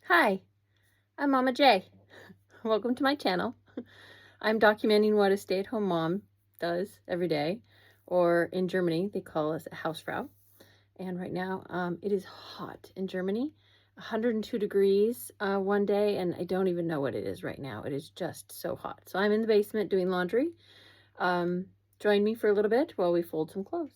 Hi, I'm Mama J. Welcome to my channel. I'm documenting what a stay-at-home mom does every day, or in Germany, they call us a Hausfrau. And right now, it is hot in Germany, 102 degrees one day, and I don't even know what it is right now. It is just so hot. So I'm in the basement doing laundry. Join me for a little bit while we fold some clothes.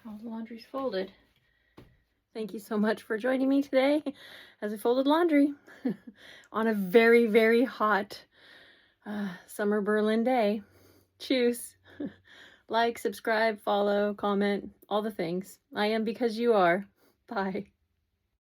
All the laundry's folded. Thank you so much for joining me today as I folded laundry on a very, very hot summer Berlin day. Choose. Like, subscribe, follow, comment, all the things. I am because you are. Bye.